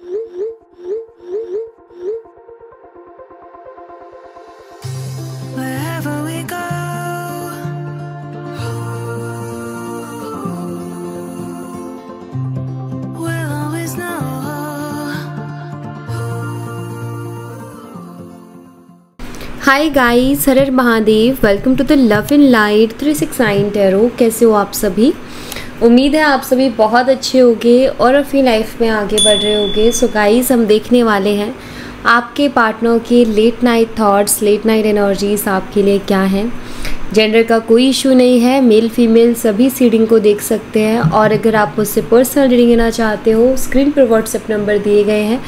Wherever we go, we'll always know. Hi guys, हर हर Mahadev. Welcome to the love in light 369 tarot. कैसे हो आप सभी? उम्मीद है आप सभी बहुत अच्छे होंगे और अपनी लाइफ में आगे बढ़ रहे होंगे। सो गाइस, हम देखने वाले हैं आपके पार्टनर के late night thoughts, late night energies आपके लिए क्या हैं। जेंडर का कोई इशू नहीं है, मेल फीमेल सभी रीडिंग को देख सकते हैं। और अगर आप मुझसे पर्सनल रीडिंग लेना चाहते हो, स्क्रीन पर व्हाट्सएप नंबर दिए गए हैं,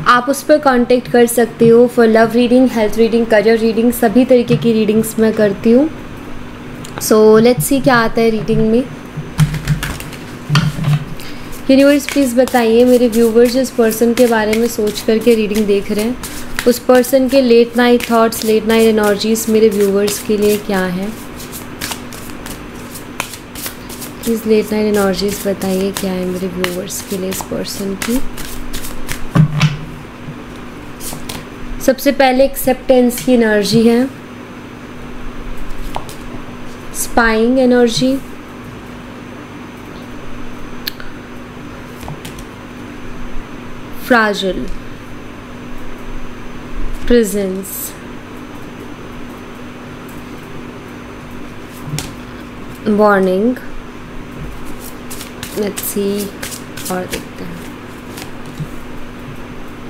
आप उस पर कांटेक्ट कर सकते हो for love reading, health reading, career reading, सभी तरीके की रीडिंग्स मैं करती हूँ। सो लेट्स सी क्या आता है रीडिंग में। यूनिवर्स प्लीज़ बताइए मेरे व्यूवर्स जिस पर्सन के बारे में सोच करके रीडिंग देख रहे हैं, उस पर्सन के late night thoughts, late night energies मेरे व्यूवर्स के लिए क्या है। प्लीज़ लेट नाइट एनर्जीज बताइए क्या है मेरे व्यूवर्स के लिए इस पर्सन की। सबसे पहले एक्सेप्टेंस की एनर्जी है, spying energy, fragile, presence, warning. Let's see और देखते हैं।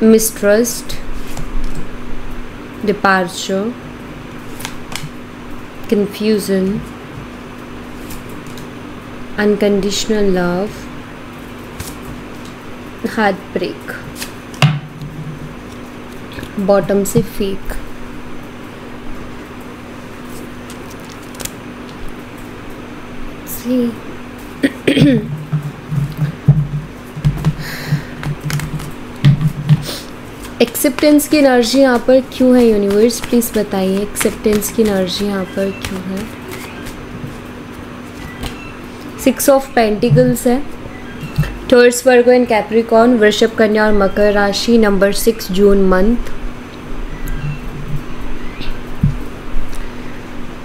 Mistrust, departure, confusion, unconditional love, heartbreak, bottom से फेक। सी एक्सेप्टेंस की एनर्जी यहाँ पर क्यों है यूनिवर्स? प्लीज़ बताइए एक्सेप्टेंस की एनर्जी यहाँ पर क्यों है। 6 ऑफ पेंटिकल्स है, Taurus, Virgo and Capricorn, Vrishabh, Kanya और मकर राशि, नंबर 6 जून मंथ।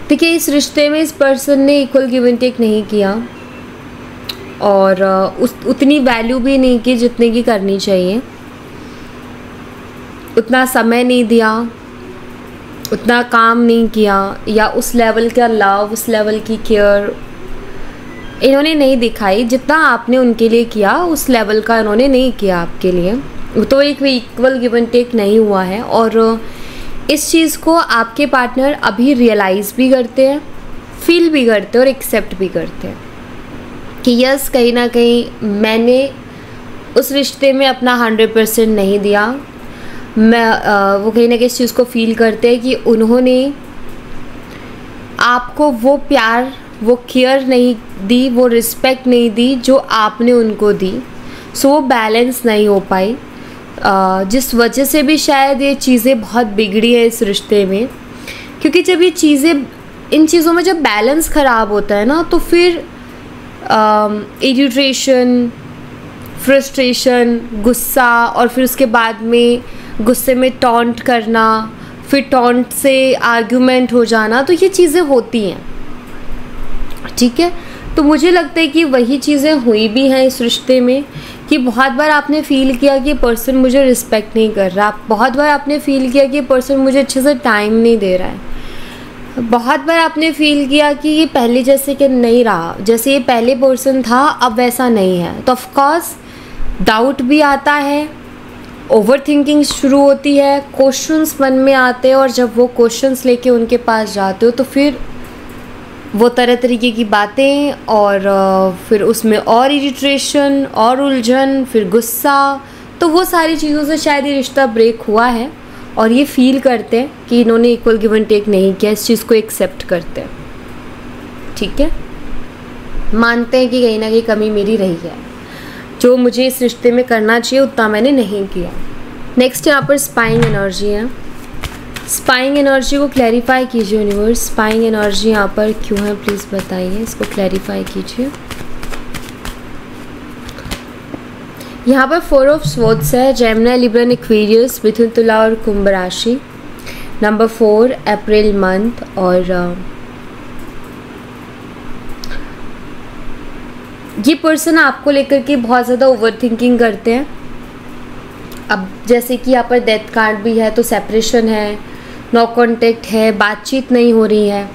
देखिए, इस रिश्ते में इस पर्सन ने इक्वल गिव एंड टेक नहीं किया और उतनी वैल्यू भी नहीं की जितने की करनी चाहिए। उतना समय नहीं दिया, उतना काम नहीं किया, या उस लेवल का लव, उस लेवल की केयर इन्होंने नहीं दिखाई जितना आपने उनके लिए किया। उस लेवल का इन्होंने नहीं किया आपके लिए, तो एक इक्वल गिव एंड टेक नहीं हुआ है। और इस चीज़ को आपके पार्टनर अभी रियलाइज़ भी करते हैं, फील भी करते हैं और एक्सेप्ट भी करते हैं कि यस, कहीं ना कहीं मैंने उस रिश्ते में अपना 100% नहीं दिया। वो कहीं ना कहीं इस चीज़ को फील करते हैं कि उन्होंने आपको वो प्यार, वो केयर नहीं दी, वो रिस्पेक्ट नहीं दी जो आपने उनको दी। सो वो बैलेंस नहीं हो पाई, जिस वजह से भी शायद ये चीज़ें बहुत बिगड़ी है इस रिश्ते में। क्योंकि जब ये चीज़ें, इन चीज़ों में जब बैलेंस ख़राब होता है ना, तो फिर इरिटेशन, फ्रस्ट्रेशन, गुस्सा, और फिर उसके बाद में गुस्से में टॉन्ट करना, फिर टॉन्ट से आर्ग्यूमेंट हो जाना, तो ये चीज़ें होती हैं। ठीक है, तो मुझे लगता है कि वही चीज़ें हुई भी हैं इस रिश्ते में कि बहुत बार आपने फील किया कि पर्सन मुझे रिस्पेक्ट नहीं कर रहा, बहुत बार आपने फील किया कि पर्सन मुझे अच्छे से टाइम नहीं दे रहा है, बहुत बार आपने फील किया कि ये पहले जैसे कि नहीं रहा, जैसे ये पहले पर्सन था अब वैसा नहीं है। तो ऑफकोर्स डाउट भी आता है, ओवर थिंकिंग शुरू होती है, क्वेश्चंस मन में आते हैं, और जब वो क्वेश्चंस लेके उनके पास जाते हो तो फिर वो तरह तरीके की बातें, और फिर उसमें और इरिटेशन और उलझन, फिर गुस्सा, तो वो सारी चीज़ों से शायद ये रिश्ता ब्रेक हुआ है। और ये फील करते हैं कि इन्होंने इक्वल गिव एंड टेक नहीं किया, इस चीज़ को एक्सेप्ट करते हैं। ठीक है, मानते हैं कि कहीं ना कहीं कमी मेरी रही है, जो मुझे इस रिश्ते में करना चाहिए उतना मैंने नहीं किया। नेक्स्ट यहाँ पर स्पाइंग एनर्जी है, स्पाइंग एनर्जी को क्लैरिफाई कीजिए यूनिवर्स। स्पाइंग एनर्जी यहाँ पर क्यों है प्लीज़ बताइए, इसको क्लैरिफाई कीजिए। यहाँ पर 4 ऑफ स्वॉर्ड्स है, जेमिनी, लिब्रा, एक्वेरियस, मिथुन, तुला और कुंभ राशि। Number 4 April month. और ये पर्सन आपको लेकर के बहुत ज़्यादा ओवर थिंकिंग करते हैं। अब जैसे कि यहाँ पर डेथ कार्ड भी है, तो सेपरेशन है, नो कांटेक्ट है, बातचीत नहीं हो रही है।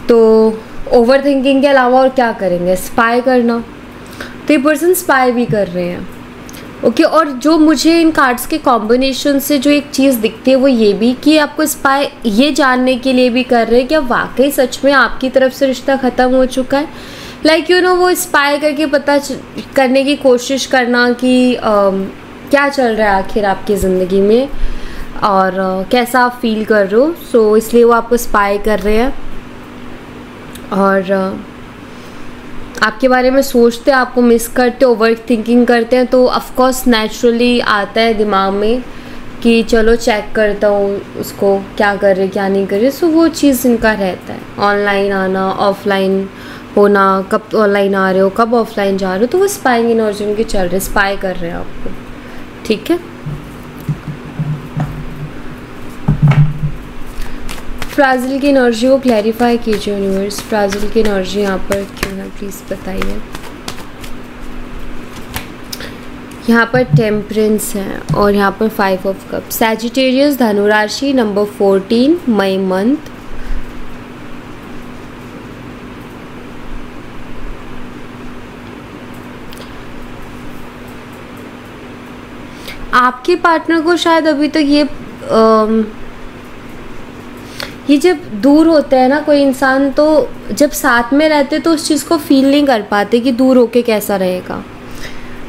तो ओवर थिंकिंग के अलावा और क्या करेंगे? स्पाई करना। तो ये पर्सन स्पाई भी कर रहे हैं। ओके, और जो मुझे इन कार्ड्स के कॉम्बिनेशन से जो एक चीज़ दिखती है वो ये भी कि आपको स्पाई ये जानने के लिए भी कर रहे हैं कि अब वाकई सच में आपकी तरफ से रिश्ता ख़त्म हो चुका है। लाइक यू नो, वो स्पाई करके पता करने की कोशिश करना कि क्या चल रहा है आखिर आपकी ज़िंदगी में और कैसा आप फील कर रहे हो। सो इसलिए वो आपको स्पाई कर रहे हैं और आपके बारे में सोचते, आपको मिस करते, ओवर थिंकिंग करते हैं। तो ऑफकोर्स नेचुरली आता है दिमाग में कि चलो चेक करता हूँ उसको, क्या कर रहे क्या नहीं कर रहे। सो वो चीज़ इनका रहता है, ऑनलाइन आना, ऑफलाइन होना, कब ऑनलाइन आ रहे हो, कब ऑफलाइन जा रहे हो। तो वो स्पाइंग एनर्जी उनकी चल रही है, स्पाई कर रहे हैं आपको। ठीक है, फ्राजिल की एनर्जी को क्लैरिफाई कीजिए यूनिवर्स। फ्राजिल की एनर्जी यहाँ पर क्यों है, प्लीज़ बताइए। यहाँ पर टेम्परेंस है और यहाँ पर 5 ऑफ कप। सैजिटेरियस, धनु राशि, नंबर 14, मई मंथ। आपके पार्टनर को शायद अभी तक ये जब दूर होते हैं ना कोई इंसान, तो जब साथ में रहते तो उस चीज़ को फील नहीं कर पाते कि दूर होके कैसा रहेगा।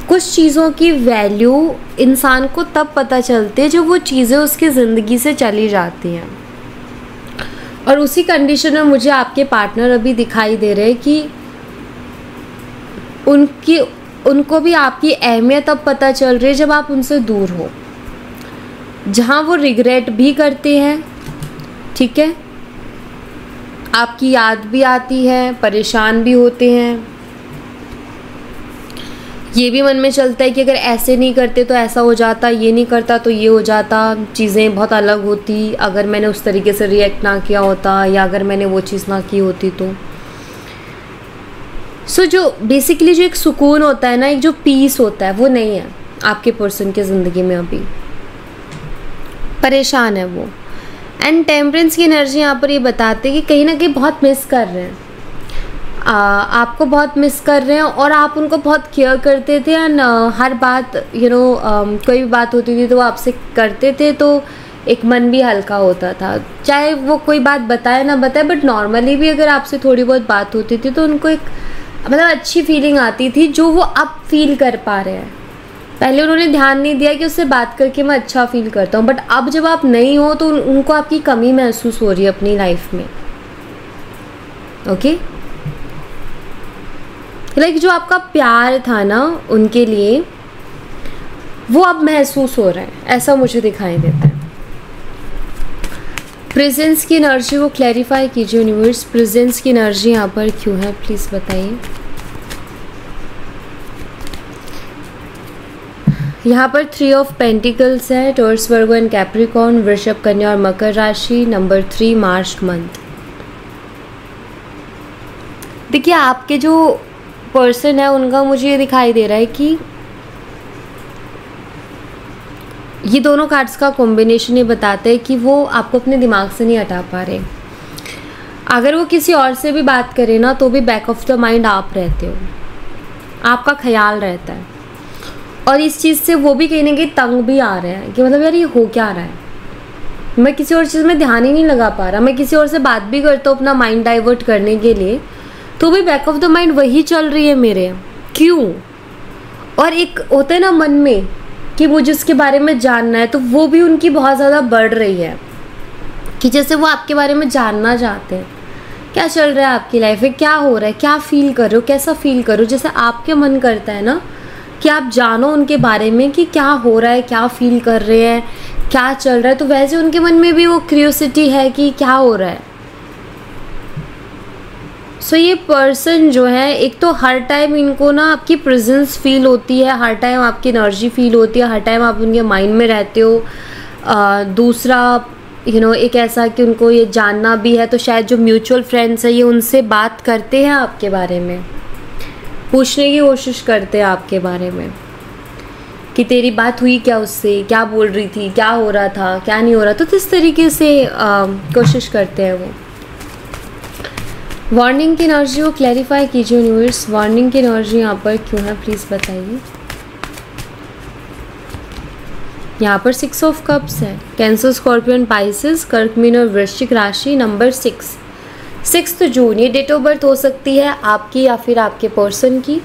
कुछ चीज़ों की वैल्यू इंसान को तब पता चलती है जब वो चीज़ें उसकी ज़िंदगी से चली जाती हैं। और उसी कंडीशन में मुझे आपके पार्टनर अभी दिखाई दे रहे हैं कि उनको भी आपकी अहमियत अब पता चल रही है जब आप उनसे दूर हो। जहाँ वो रिग्रेट भी करते हैं, ठीक है, आपकी याद भी आती है, परेशान भी होते हैं, ये भी मन में चलता है कि अगर ऐसे नहीं करते तो ऐसा हो जाता, ये नहीं करता तो ये हो जाता, चीज़ें बहुत अलग होती, अगर मैंने उस तरीके से रिएक्ट ना किया होता या अगर मैंने वो चीज़ ना की होती तो। सो जो बेसिकली जो एक सुकून होता है ना, एक जो पीस होता है, वो नहीं है आपके पर्सन की ज़िंदगी में। अभी परेशान है वो। एंड टेम्परेंस की एनर्जी यहाँ पर ये बताते हैं कि कहीं ना कहीं बहुत मिस कर रहे हैं, आपको बहुत मिस कर रहे हैं और आप उनको बहुत केयर करते थे। एंड हर बात कोई भी बात होती थी तो वो आपसे करते थे, तो एक मन भी हल्का होता था, चाहे वो कोई बात बताए ना बताए, बट नॉर्मली भी अगर आपसे थोड़ी बहुत बात होती थी तो उनको एक मतलब अच्छी फीलिंग आती थी जो वो अब फील कर पा रहे हैं। पहले उन्होंने ध्यान नहीं दिया कि उससे बात करके मैं अच्छा फील करता हूँ, बट अब जब आप नहीं हो तो उनको आपकी कमी महसूस हो रही है अपनी लाइफ में। ओके, लाइक जो आपका प्यार था ना उनके लिए, वो अब महसूस हो रहा है, ऐसा मुझे दिखाई देता है। प्रेजेंस की एनर्जी को क्लैरिफाई कीजिए यूनिवर्स। प्रेजेंस की एनर्जी यहाँ पर क्यों है, प्लीज़ बताइए। यहाँ पर 3 ऑफ पेंटिकल्स है, Taurus, Virgo and Capricorn, Vrishabh, Kanya और मकर राशि, नंबर 3, मार्च मंथ। देखिए आपके जो पर्सन है उनका मुझे ये दिखाई दे रहा है कि ये दोनों कार्ड्स का कॉम्बिनेशन ये बताता है कि वो आपको अपने दिमाग से नहीं हटा पा रहे। अगर वो किसी और से भी बात करे ना तो भी बैक ऑफ द माइंड आप रहते हो, आपका ख्याल रहता है। और इस चीज़ से वो भी कहीं ना कहीं तंग भी आ रहे हैं कि मतलब यार ये हो क्या रहा है, मैं किसी और चीज़ में ध्यान ही नहीं लगा पा रहा। मैं किसी और से बात भी करता हूँ अपना माइंड डाइवर्ट करने के लिए, तो भी बैक ऑफ द माइंड वही चल रही है मेरे, क्यों। और एक होता है ना मन में कि मुझे उसके बारे में जानना है, तो वो भी उनकी बहुत ज़्यादा बढ़ रही है कि जैसे वो आपके बारे में जानना चाहते हैं, क्या चल रहा है आपकी लाइफ में, क्या हो रहा है, क्या फील कर रहे हो, कैसा फील कर रहे हो। जैसे आपके मन करता है ना कि आप जानो उनके बारे में कि क्या हो रहा है, क्या फील कर रहे हैं, क्या चल रहा है, तो वैसे उनके मन में भी वो क्यूरियोसिटी है कि क्या हो रहा है। सो ये पर्सन जो है, एक तो हर टाइम इनको ना आपकी प्रेजेंस फील होती है, हर टाइम आपकी एनर्जी फील होती है, हर टाइम आप उनके माइंड में रहते हो। दूसरा एक ऐसा कि उनको ये जानना भी है, तो शायद जो म्यूचुअल फ्रेंड्स है ये उनसे बात करते हैं आपके बारे में, पूछने की कोशिश करते हैं आपके बारे में कि तेरी बात हुई क्या उससे, क्या बोल रही थी, क्या हो रहा था, क्या नहीं हो रहा, तो इस तरीके से कोशिश करते हैं वो। वार्निंग की एनर्जी को क्लैरिफाई कीजिए यूनिवर्स, वार्निंग की एनर्जी यहाँ पर क्यों है प्लीज़ बताइए। यहाँ पर 6 ऑफ कप्स है, कैंसर, स्कॉर्पियन, पाइसेस, कर्क, मीन और वृश्चिक राशि, नंबर 6 जून। ये डेट ऑफ बर्थ हो सकती है आपकी या फिर आपके पर्सन की।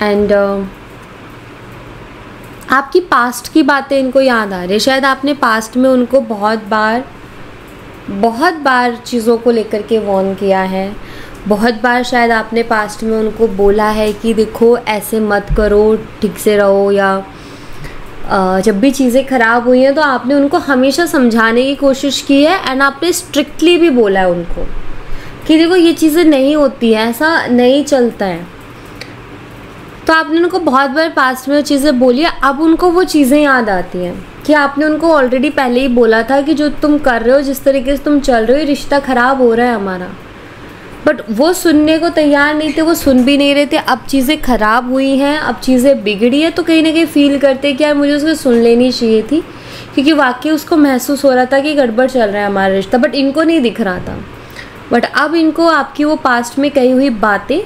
एंड आपकी पास्ट की बातें इनको याद आ रही है। शायद आपने पास्ट में उनको बहुत बार चीज़ों को लेकर के वॉर्न किया है, बहुत बार शायद आपने पास्ट में उनको बोला है कि देखो ऐसे मत करो, ठीक से रहो, या जब भी चीज़ें ख़राब हुई हैं तो आपने उनको हमेशा समझाने की कोशिश की है। एंड आपने स्ट्रिक्टली भी बोला है उनको कि देखो ये चीज़ें नहीं होती हैं, ऐसा नहीं चलता है। तो आपने उनको बहुत बार पास्ट में वो चीज़ें बोली है, अब उनको वो चीज़ें याद आती हैं कि आपने उनको ऑलरेडी पहले ही बोला था कि जो तुम कर रहे हो, जिस तरीके से तुम चल रहे हो, ये रिश्ता ख़राब हो रहा है हमारा। बट वो सुनने को तैयार नहीं थे, वो सुन भी नहीं रहे थे। अब चीज़ें ख़राब हुई हैं, अब चीज़ें बिगड़ी है, तो कहीं ना कहीं फील करते कि यार मुझे उसको सुन लेनी चाहिए थी, क्योंकि वाकई उसको महसूस हो रहा था कि गड़बड़ चल रहा है हमारा रिश्ता, बट इनको नहीं दिख रहा था। बट अब इनको आपकी वो पास्ट में कही हुई बातें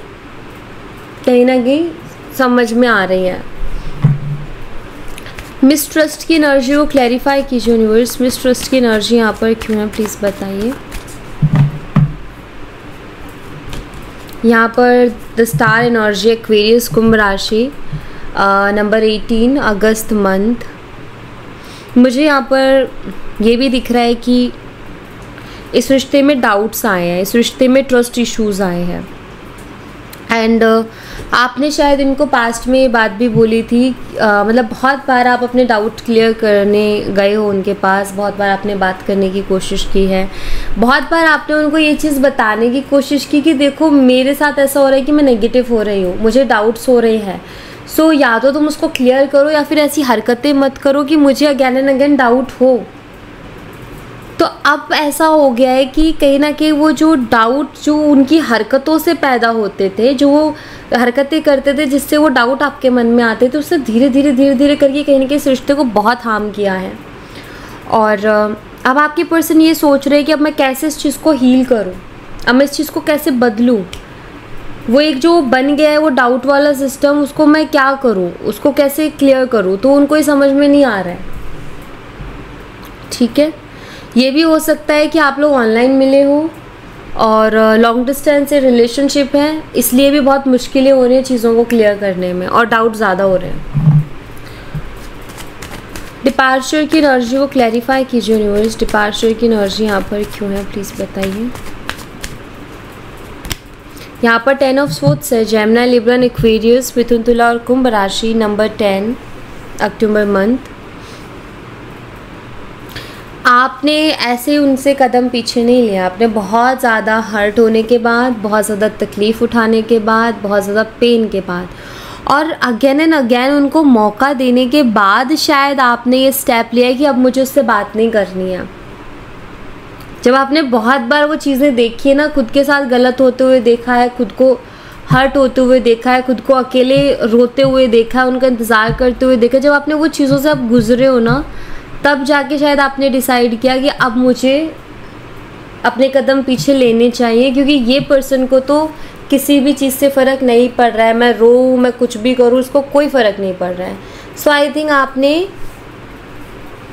कहीं ना कहीं समझ में आ रही है। मिसट्रस्ट की एनर्जी को क्लैरिफाई कीजिए यूनिवर्स, मिसट्रस्ट की एनर्जी यहाँ पर क्यों है प्लीज़ बताइए। यहाँ पर द स्टार एनर्जी, एक्वेरियस, कुंभ राशि, नंबर 18, अगस्त मंथ। मुझे यहाँ पर ये भी दिख रहा है कि इस रिश्ते में डाउट्स आए हैं, इस रिश्ते में ट्रस्ट इश्यूज़ आए हैं। एंड आपने शायद इनको पास्ट में ये बात भी बोली थी, मतलब बहुत बार आप अपने डाउट क्लियर करने गए हो उनके पास, बहुत बार आपने बात करने की कोशिश की है, बहुत बार आपने उनको ये चीज़ बताने की कोशिश की कि देखो मेरे साथ ऐसा हो रहा है कि मैं नेगेटिव हो रही हूँ, मुझे डाउट्स हो रहे हैं। सो या तो तुम उसको क्लियर करो या फिर ऐसी हरकतें मत करो कि मुझे अगेन एंड अगेन डाउट हो। तो अब ऐसा हो गया है कि कहीं ना कहीं वो जो डाउट जो उनकी हरकतों से पैदा होते थे, जो वो हरकतें करते थे जिससे वो डाउट आपके मन में आते थे, उससे धीरे धीरे करके कहीं ना कहीं इस रिश्ते को बहुत हार्म किया है। और अब आपके पर्सन ये सोच रहे हैं कि अब मैं कैसे इस चीज़ को हील करूं, अब मैं इस चीज़ को कैसे बदलूं। वो एक जो बन गया है वो डाउट वाला सिस्टम, उसको मैं क्या करूं, उसको कैसे क्लियर करूं, तो उनको ये समझ में नहीं आ रहा है। ठीक है, ये भी हो सकता है कि आप लोग ऑनलाइन मिले हो और लॉन्ग डिस्टेंस से रिलेशनशिप है, इसलिए भी बहुत मुश्किलें हो रही हैं चीज़ों को क्लियर करने में और डाउट ज़्यादा हो रहे हैं। डिपार्चर की एनर्जी को क्लैरिफाई कीजिए यूनिवर्स, डिपार्चर की एनर्जी यहाँ पर क्यों है प्लीज़ बताइए। यहाँ पर 10 ऑफ स्वॉर्ड्स है, जेमिनी, लिब्रा, एक्वेरियस, मिथुन, तुला और कुंभ राशि, नंबर 10, अक्टूबर मंथ। आपने ऐसे उनसे कदम पीछे नहीं लिया, आपने बहुत ज़्यादा हर्ट होने के बाद, बहुत ज़्यादा तकलीफ़ उठाने के बाद, बहुत ज़्यादा पेन के बाद और अगेन एंड अगेन उनको मौका देने के बाद शायद आपने ये स्टेप लिया कि अब मुझे उससे बात नहीं करनी है। जब आपने बहुत बार वो चीज़ें देखी है ना, खुद के साथ गलत होते हुए देखा है, खुद को हर्ट होते हुए देखा है, खुद को अकेले रोते हुए देखा है, उनका इंतज़ार करते हुए देखा, जब आपने वो चीज़ों से अब गुजरे हो ना, तब जाके शायद आपने डिसाइड किया कि अब मुझे अपने कदम पीछे लेने चाहिए, क्योंकि ये पर्सन को तो किसी भी चीज़ से फ़र्क नहीं पड़ रहा है, मैं रोऊँ, मैं कुछ भी करूँ, उसको कोई फ़र्क नहीं पड़ रहा है। सो आई थिंक आपने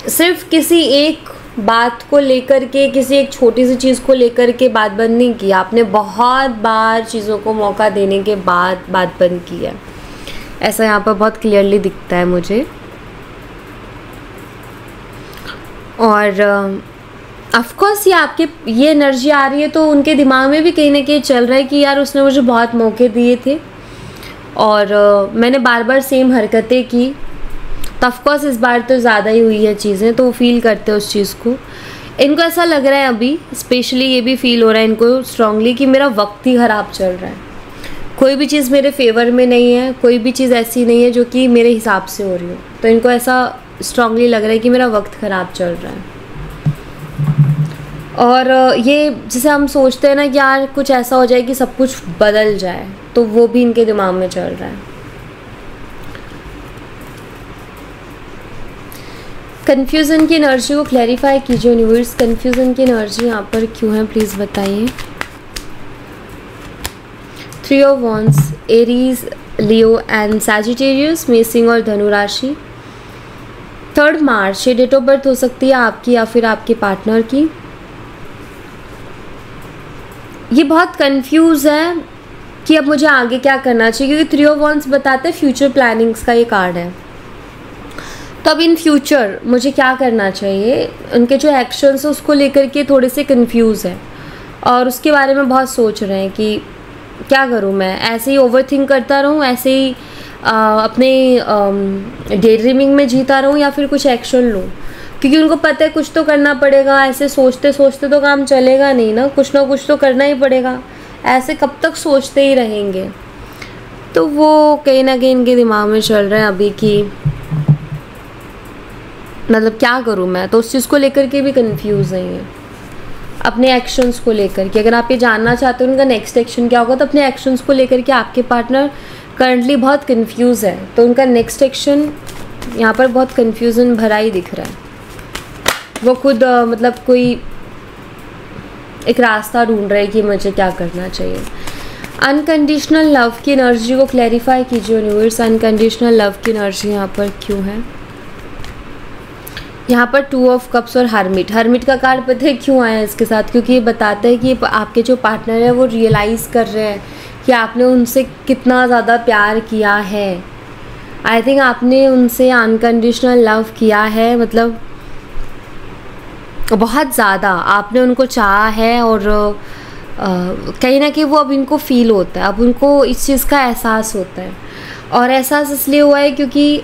सिर्फ किसी एक बात को लेकर के, किसी एक छोटी सी चीज़ को लेकर के बात बंद नहीं की, आपने बहुत बार चीज़ों को मौका देने के बाद बात बंद की है। ऐसा यहाँ पर बहुत क्लियरली दिखता है मुझे। और ऑफ कोर्स ये एनर्जी आ रही है तो उनके दिमाग में भी कहीं ना कहीं चल रहा है कि यार उसने मुझे बहुत मौके दिए थे और मैंने बार बार सेम हरकतें की, तो ऑफ कोर्स इस बार तो ज़्यादा ही हुई है चीज़ें, तो वो फील करते हैं उस चीज़ को। इनको ऐसा लग रहा है अभी, स्पेशली ये भी फील हो रहा है इनको स्ट्रांगली कि मेरा वक्त ही ख़राब चल रहा है, कोई भी चीज़ मेरे फेवर में नहीं है, कोई भी चीज़ ऐसी नहीं है जो कि मेरे हिसाब से हो रही हो। तो इनको ऐसा स्ट्रांगली लग रहा है कि मेरा वक्त ख़राब चल रहा है। और ये जैसे हम सोचते हैं ना कि यार कुछ ऐसा हो जाए कि सब कुछ बदल जाए, तो वो भी इनके दिमाग में चल रहा है। कन्फ्यूज़न की एनर्जी को क्लैरिफाई कीजिए यूनिवर्स। कन्फ्यूज़न की एनर्जी यहाँ पर क्यों है प्लीज़ बताइए। 3 of wands, Aries, Leo and Sagittarius, मेषिंग और धनु राशि। 3 मार्च ये डेट ऑफ बर्थ हो सकती है आपकी या फिर आपके पार्टनर की। ये बहुत कंफ्यूज है कि अब मुझे आगे क्या करना चाहिए, क्योंकि 3 ऑफ वॉन्ड्स बताते हैं फ्यूचर प्लानिंग्स का ये कार्ड है। तो अब इन फ्यूचर मुझे क्या करना चाहिए, उनके जो एक्शंस है उसको लेकर के थोड़े से कंफ्यूज है और उसके बारे में बहुत सोच रहे हैं कि क्या करूं मैं, ऐसे ही ओवरथिंक करता रहूं, ऐसे ही अपने डे ड्रीमिंग में जीता रहूं या फिर कुछ एक्शन लूं, क्योंकि उनको पता है कुछ तो करना पड़ेगा। ऐसे सोचते सोचते तो काम चलेगा नहीं ना कुछ तो करना ही पड़ेगा, ऐसे कब तक सोचते ही रहेंगे। तो वो कहीं ना कहीं इनके दिमाग में चल रहा है अभी कि मतलब क्या करूं मैं, तो उस चीज़ को लेकर के भी कंफ्यूज है ये, अपने एक्शंस को लेकर के। अगर आप ये जानना चाहते हो उनका नेक्स्ट एक्शन क्या होगा, तो अपने एक्शंस को लेकर के आपके पार्टनर करंटली बहुत कंफ्यूज है, तो उनका नेक्स्ट एक्शन यहाँ पर बहुत कंफ्यूजन भरा ही दिख रहा है। वो खुद मतलब कोई एक रास्ता ढूंढ रहे हैं कि मुझे क्या करना चाहिए। अनकंडीशनल लव की एनर्जी को क्लैरिफाई कीजिए यूनिवर्स। अनकंडीशनल लव की एनर्जी यहाँ पर क्यों है। यहाँ पर 2 ऑफ कप्स और हर्मिट। हर्मिट का कार्ड पता है क्यों आया इसके साथ, क्योंकि ये बताता है कि आपके जो पार्टनर है वो रियलाइज़ कर रहे हैं कि आपने उनसे कितना ज़्यादा प्यार किया है। आई थिंक आपने उनसे अनकंडीशनल लव किया है, मतलब बहुत ज़्यादा आपने उनको चाहा है और कहीं ना कहीं वो अब इनको फील होता है, अब उनको इस चीज़ का एहसास होता है। और एहसास इसलिए हुआ है क्योंकि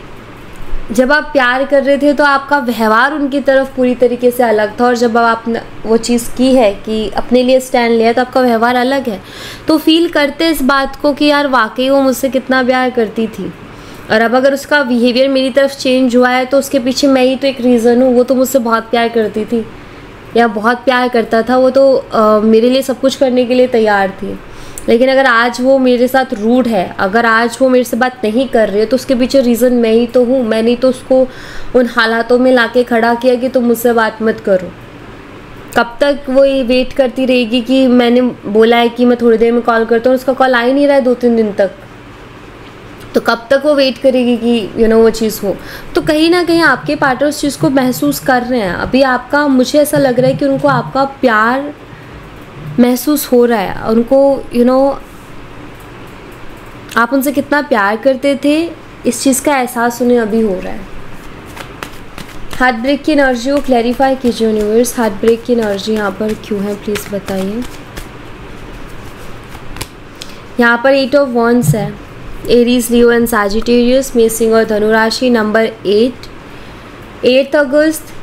जब आप प्यार कर रहे थे तो आपका व्यवहार उनकी तरफ पूरी तरीके से अलग था, और जब आपने वो चीज़ की है कि अपने लिए स्टैंड लिया तो आपका व्यवहार अलग है। तो फील करते इस बात को कि यार वाकई वो मुझसे कितना प्यार करती थी, और अब अगर उसका बिहेवियर मेरी तरफ चेंज हुआ है तो उसके पीछे मैं ही तो एक रीज़न हूँ। वो तो मुझसे बहुत प्यार करती थी या बहुत प्यार करता था, वो तो मेरे लिए सब कुछ करने के लिए तैयार थी। लेकिन अगर आज वो मेरे साथ रूड है, अगर आज वो मेरे से बात नहीं कर रही है, तो उसके पीछे रीज़न मैं ही तो हूँ। मैंने तो उसको उन हालातों में लाके खड़ा किया कि तुम मुझसे बात मत करो। कब तक वो ये वेट करती रहेगी कि मैंने बोला है कि मैं थोड़ी देर में कॉल करता हूँ, उसका कॉल आ ही नहीं रहा है 2-3 दिन तक, तो कब तक वो वेट करेगी कि वो चीज़ हो। तो कहीं ना कहीं आपके पार्टनर उस चीज़ को महसूस कर रहे हैं अभी। आपका मुझे ऐसा लग रहा है कि उनको आपका प्यार महसूस हो रहा है, उनको आप उनसे कितना प्यार करते थे इस चीज़ का एहसास उन्हें अभी हो रहा है। हार्ट ब्रेक की एनर्जी को क्लैरिफाई कीजिए यूनिवर्स। हार्ट ब्रेक की एनर्जी यहाँ पर क्यों है प्लीज़ बताइए। यहाँ पर 8 ऑफ वॉन्ड्स है, एरीज, लियो एंड सैजिटेरियस, मेषिंग और धनु राशि। नंबर 8 अगस्त,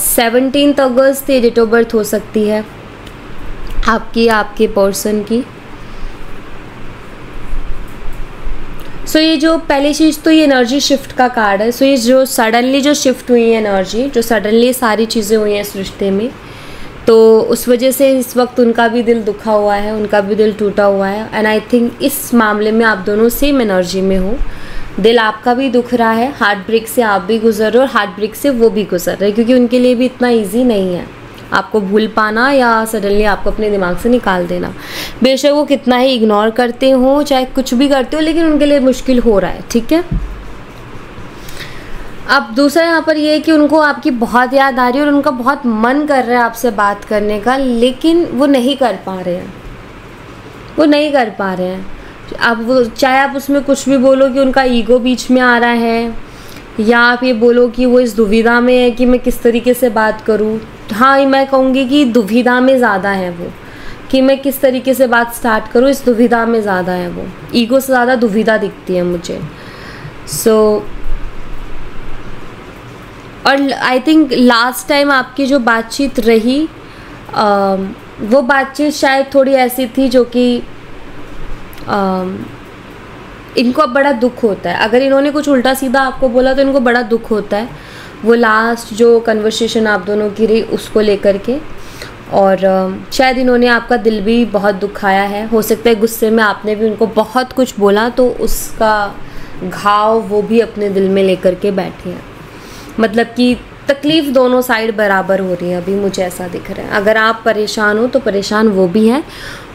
17 अगस्त ये डेट ऑफ बर्थ हो सकती है आपकी, आपके पर्सन की। सो ये जो पहली चीज़ तो ये एनर्जी शिफ्ट का कार्ड है। सो ये जो सडनली जो शिफ्ट हुई है एनर्जी, जो सडनली सारी चीज़ें हुई हैं इस रिश्ते में, तो उस वजह से इस वक्त उनका भी दिल दुखा हुआ है, उनका भी दिल टूटा हुआ है। एंड आई थिंक इस मामले में आप दोनों सेम एनर्जी में हो। दिल आपका भी दुख रहा है, हार्ट ब्रेक से आप भी गुजर रहे हो और हार्ट ब्रेक से वो भी गुजर रहे हैं, क्योंकि उनके लिए भी इतना ईजी नहीं है आपको भूल पाना या सडनली आपको अपने दिमाग से निकाल देना। बेशक वो कितना ही इग्नोर करते हो, चाहे कुछ भी करते हो, लेकिन उनके लिए मुश्किल हो रहा है, ठीक है। अब दूसरा यहाँ पर ये है कि उनको आपकी बहुत याद आ रही है और उनका बहुत मन कर रहा है आपसे बात करने का, लेकिन वो नहीं कर पा रहे हैं, वो नहीं कर पा रहे हैं। अब वो चाहे आप उसमें कुछ भी बोलो कि उनका ईगो बीच में आ रहा है, या आप ये बोलो कि वो इस दुविधा में है कि मैं किस तरीके से बात करूँ। हाँ, मैं कहूँगी कि दुविधा में ज़्यादा है वो, कि मैं किस तरीके से बात स्टार्ट करूँ, इस दुविधा में ज़्यादा है वो। ईगो से ज़्यादा दुविधा दिखती है मुझे। सो और आई थिंक लास्ट टाइम आपकी जो बातचीत रही वो बातचीत शायद थोड़ी ऐसी थी जो कि इनको अब बड़ा दुख होता है। अगर इन्होंने कुछ उल्टा सीधा आपको बोला तो इनको बड़ा दुख होता है, वो लास्ट जो कन्वर्सेशन आप दोनों की रही उसको लेकर के। और शायद इन्होंने आपका दिल भी बहुत दुखाया है। हो सकता है गुस्से में आपने भी उनको बहुत कुछ बोला तो उसका घाव वो भी अपने दिल में लेकर के बैठे हैं। मतलब कि तकलीफ़ दोनों साइड बराबर हो रही है अभी, मुझे ऐसा दिख रहा है। अगर आप परेशान हो तो परेशान वो भी हैं।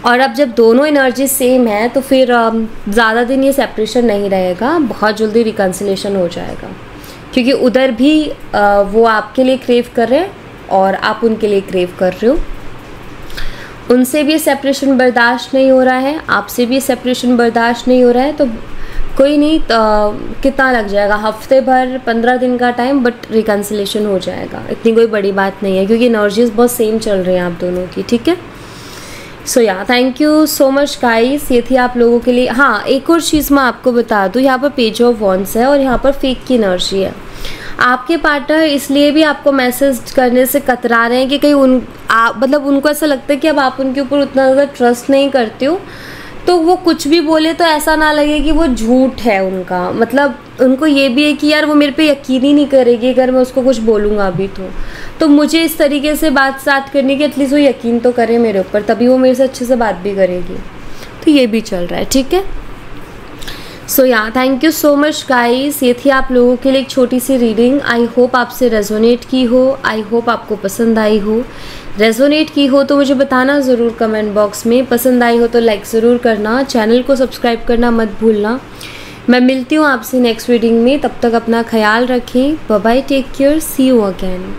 और अब जब दोनों एनर्जी सेम है तो फिर ज़्यादा दिन ये सेपरेशन नहीं रहेगा, बहुत जल्दी रिकन्सिलेशन हो जाएगा। क्योंकि उधर भी वो आपके लिए क्रेव कर रहे हैं और आप उनके लिए क्रेव कर रहे हो। उनसे भी सेपरेशन बर्दाश्त नहीं हो रहा है, आपसे भी सेपरेशन बर्दाश्त नहीं हो रहा है। तो कोई नहीं, कितना लग जाएगा, हफ्ते भर 15 दिन का टाइम, बट रिकन्सिलेशन हो जाएगा। इतनी कोई बड़ी बात नहीं है क्योंकि एनर्जीज बहुत सेम चल रही हैं आप दोनों की, ठीक है। सो या thank you so much guys, ये थी आप लोगों के लिए। हाँ, एक और चीज़ मैं आपको बता दूँ, यहाँ पर पेज ऑफ वॉन्ड्स है और यहाँ पर फेक की एनर्जी है। आपके पार्टनर इसलिए भी आपको मैसेज करने से कतरा रहे हैं कि कहीं मतलब उनको ऐसा लगता है कि अब आप उनके ऊपर उतना ज़्यादा ट्रस्ट नहीं करते हो, तो वो कुछ भी बोले तो ऐसा ना लगे कि वो झूठ है उनका। मतलब उनको ये भी है कि यार वो मेरे पे यकीन ही नहीं करेगी अगर मैं उसको कुछ बोलूँगा अभी तो मुझे इस तरीके से बात स्टार्ट करनी कि एटलीस्ट वो यकीन तो करे मेरे ऊपर, तभी वो मेरे से अच्छे से बात भी करेगी। तो ये भी चल रहा है, ठीक है। सो या thank you so much guys, ये थी आप लोगों के लिए एक छोटी सी रीडिंग। आई होप आपसे रेजोनेट की हो, आई होप आपको पसंद आई हो। रेजोनेट की हो तो मुझे बताना ज़रूर कमेंट बॉक्स में। पसंद आई हो तो लाइक ज़रूर करना, चैनल को सब्सक्राइब करना मत भूलना। मैं मिलती हूँ आपसे नेक्स्ट रीडिंग में, तब तक अपना ख्याल रखें। Bye bye, take care, see you again.